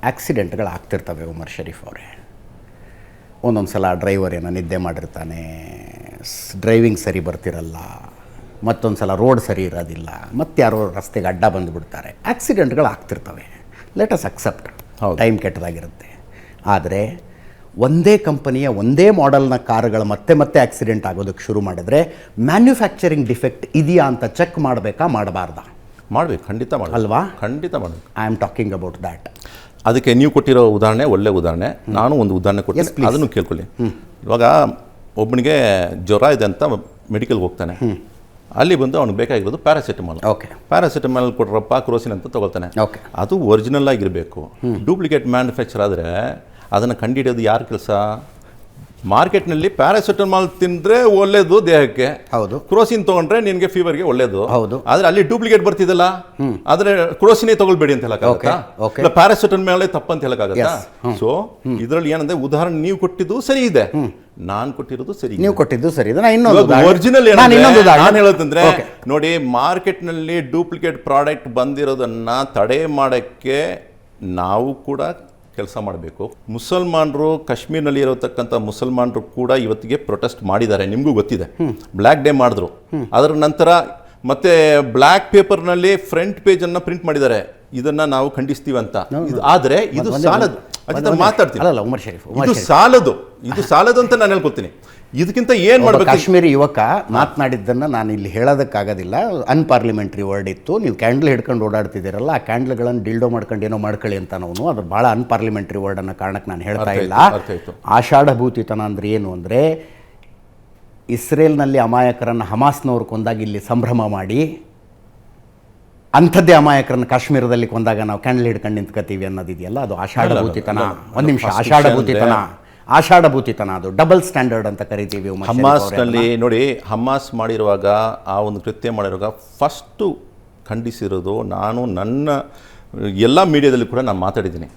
ಆಕ್ಸಿಡೆಂಟ್ಗಳು ಆಗ್ತಿರ್ತವೆ ಉಮರ್ ಶರೀಫ್ ಅವರೇ. ಒಂದೊಂದು ಸಲ ಡ್ರೈವರ್ ಏನೋ ನಿದ್ದೆ ಮಾಡಿರ್ತಾನೆ, ಡ್ರೈವಿಂಗ್ ಸರಿ ಬರ್ತಿರಲ್ಲ, ಮತ್ತೊಂದು ಸಲ ರೋಡ್ ಸರಿ ಇರೋದಿಲ್ಲ, ಮತ್ತಾರೋ ರಸ್ತೆಗೆ ಅಡ್ಡ ಬಂದುಬಿಡ್ತಾರೆ. ಆಕ್ಸಿಡೆಂಟ್ಗಳು ಆಗ್ತಿರ್ತವೆ. ಲೆಟ್ ಅಸ್ ಅಕ್ಸೆಪ್ಟ್, ಟೈಮ್ ಕೆಟ್ಟದಾಗಿರುತ್ತೆ. ಆದರೆ ಒಂದೇ ಕಂಪನಿಯ ಒಂದೇ ಮಾಡೆಲ್ನ ಕಾರುಗಳು ಮತ್ತೆ ಮತ್ತೆ ಆಕ್ಸಿಡೆಂಟ್ ಆಗೋದಕ್ಕೆ ಶುರು ಮಾಡಿದ್ರೆ ಮ್ಯಾನ್ಯುಫ್ಯಾಕ್ಚರಿಂಗ್ ಡಿಫೆಕ್ಟ್ ಇದೆಯಾ ಅಂತ ಚೆಕ್ ಮಾಡಬೇಕಾ, ಮಾಡಬಾರ್ದಾ? ಮಾಡಬೇಕು, ಖಂಡಿತ ಮಾಡಿ ಅಲ್ವಾ? ಖಂಡಿತ ಮಾಡಬೇಕು. I am talking about that. ಅದಕ್ಕೆ ನೀವು ಕೊಟ್ಟಿರೋ ಉದಾಹರಣೆ ಒಳ್ಳೆ ಉದಾಹರಣೆ. ನಾನು ಒಂದು ಉದಾಹರಣೆ ಕೊಡ್ತೀನಿ, ಅದನ್ನು ಕೇಳ್ಕೊಳ್ಳಿ. ಇವಾಗ ಒಬ್ಬನಿಗೆ ಜ್ವರ ಇದೆ ಅಂತ ಮೆಡಿಕಲ್ಗೆ ಹೋಗ್ತಾನೆ. ಅಲ್ಲಿ ಬಂದು ಅವ್ನಿಗೆ ಬೇಕಾಗಿರೋದು ಪ್ಯಾರಾಸಿಟಮಾಲ್. ಓಕೆ, ಪ್ಯಾರಾಸಿಟಮಾಲ್ ಕೊಡ್ರಪ್ಪ, ಕ್ರೋಸಿನ್ ಅಂತ ತೊಗೊಳ್ತಾನೆ. ಓಕೆ, ಅದು ಒರಿಜಿನಲ್ ಆಗಿರಬೇಕು. ಡೂಪ್ಲಿಕೇಟ್ ಮ್ಯಾನುಫ್ಯಾಕ್ಚರ್ ಆದರೆ ಅದನ್ನು ಕಂಡುಹಿಡಿಯೋದು ಯಾರ ಕೆಲಸ? ಮಾರ್ಕೆಟ್ನಲ್ಲಿ ಪ್ಯಾರಾಸಿಟಮಾಲ್ ತಿಂದರೆ ಒಳ್ಳೇದು ದೇಹಕ್ಕೆ, ಹೌದು. ಕ್ರೋಸಿನ್ ತೊಗೊಂಡ್ರೆ ನಿನಗೆ ಫೀವರ್ಗೆ ಒಳ್ಳೇದು, ಹೌದು. ಆದರೆ ಅಲ್ಲಿ ಡೂಪ್ಲಿಕೇಟ್ ಬರ್ತಿದ್ದಲ್ಲ, ಆದರೆ ಕ್ರೋಸಿನೇ ತೊಗೊಳ್ಬೇಡಿ ಅಂತ ಹೇಳಕ್ಕಾಗತ್ತಾ? ಇಲ್ಲ ಪ್ಯಾರಾಸಿಟಮಾಲೇ ತಪ್ಪಂತ ಹೇಳಕ್ಕಾಗತ್ತಾ? ಸೊ ಇದರಲ್ಲಿ ಏನಂದ್ರೆ ಉದಾಹರಣೆ ನೀವು ಕೊಟ್ಟಿದ್ದು ಸರಿ ಇದೆ, ನಾನು ಕೊಟ್ಟಿರೋದು ಸರಿ, ನೀವು ಕೊಟ್ಟಿದ್ದು ಸರಿ ಇದೆ. ಇನ್ನೊಂದು ಒರಿಜಿನಲ್ ನಾನು ಹೇಳೋದಂದ್ರೆ ನೋಡಿ, ಮಾರ್ಕೆಟ್ನಲ್ಲಿ ಡೂಪ್ಲಿಕೇಟ್ ಪ್ರಾಡಕ್ಟ್ ಬಂದಿರೋದನ್ನ ತಡೆ ಮಾಡೋಕ್ಕೆ ನಾವು ಕೂಡ ಕೆಲಸ ಮಾಡಬೇಕು. ಮುಸಲ್ಮಾನರು, ಕಾಶ್ಮೀರ್ನಲ್ಲಿ ಇರತಕ್ಕಂಥ ಮುಸಲ್ಮಾನರು ಕೂಡ ಇವತ್ತಿಗೆ ಪ್ರೊಟೆಸ್ಟ್ ಮಾಡಿದ್ದಾರೆ, ನಿಮಗೂ ಗೊತ್ತಿದೆ. ಬ್ಲ್ಯಾಕ್ ಡೇ ಮಾಡಿದ್ರು, ಅದರ ನಂತರ ಮತ್ತೆ ಬ್ಲ್ಯಾಕ್ ಪೇಪರ್ನಲ್ಲಿ ಫ್ರಂಟ್ ಪೇಜನ್ನು ಪ್ರಿಂಟ್ ಮಾಡಿದ್ದಾರೆ, ಇದನ್ನು ನಾವು ಖಂಡಿಸ್ತೀವಿ ಅಂತ. ಆದರೆ ಇದು ಸಾಲದು, ಮಾತಾಡ್ತೀನಿ, ಅಲ್ಲ ಉಮರ್ ಶರೀಫ್, ಇದು ಸಾಲದು ಅಂತ ನಾನು ಹೇಳ್ಕೊತೀನಿ. ಇದಕ್ಕಿಂತ ಏನು ಮಾಡಬೇಕು? ಕಾಶ್ಮೀರಿ ಯುವಕ ಮಾತನಾಡಿದ್ದನ್ನು ನಾನು ಇಲ್ಲಿ ಹೇಳೋದಕ್ಕಾಗೋದಿಲ್ಲ, ಅನ್ಪಾರ್ಲಿಮೆಂಟ್ರಿ ವರ್ಡ್ ಇತ್ತು. ನೀವು ಕ್ಯಾಂಡಲ್ ಹಿಡ್ಕೊಂಡು ಓಡಾಡ್ತಿದ್ದೀರಲ್ಲ, ಆ ಕ್ಯಾಂಡಲ್ಗಳನ್ನು ಡಿಲ್ಡೋ ಮಾಡ್ಕೊಂಡು ಏನೋ ಮಾಡ್ಕೊಳ್ಳಿ ಅಂತ ನಾವು, ಅದು ಭಾಳ ಅನ್ಪಾರ್ಲಿಮೆಂಟ್ರಿ ವರ್ಡ್ ಅನ್ನೋ ಕಾರಣಕ್ಕೆ ನಾನು ಹೇಳ್ತಾ ಇಲ್ಲ. ಆಷಾಢಭೂತಿತನ ಅಂದರೆ ಏನು ಅಂದರೆ, ಇಸ್ರೇಲ್ನಲ್ಲಿ ಅಮಾಯಕರನ್ನು ಹಮಾಸ್ನವ್ರು ಕೊಂದಾಗ ಇಲ್ಲಿ ಸಂಭ್ರಮ ಮಾಡಿ, ಅಂಥದ್ದೇ ಅಮಾಯಕರನ್ನು ಕಾಶ್ಮೀರದಲ್ಲಿ ಕೊಂದಾಗ ನಾವು ಕ್ಯಾಂಡಲ್ ಹಿಡ್ಕೊಂಡು ನಿಂತ್ಕೋತೀವಿ ಅನ್ನೋದಿದೆಯಲ್ಲ, ಅದು ಆಷಾಢಭೂತಿತನ. ಒಂದು ನಿಮಿಷ, ಆಷಾಢಭೂತಿತನ ಅದು ಡಬಲ್ ಸ್ಟ್ಯಾಂಡರ್ಡ್ ಅಂತ ಕರಿತೀವಿ. ಹಮಾಸ್ನಲ್ಲಿ ನೋಡಿ, ಹಮಾಸ್ ಮಾಡಿರುವಾಗ, ಆ ಒಂದು ಕೃತ್ಯ ಮಾಡಿರುವಾಗ ಫಸ್ಟು ಖಂಡಿಸಿರೋದು ನಾನು, ನನ್ನ ಎಲ್ಲ ಮೀಡಿಯಾದಲ್ಲಿ ಕೂಡ ನಾನು ಮಾತಾಡಿದ್ದೀನಿ.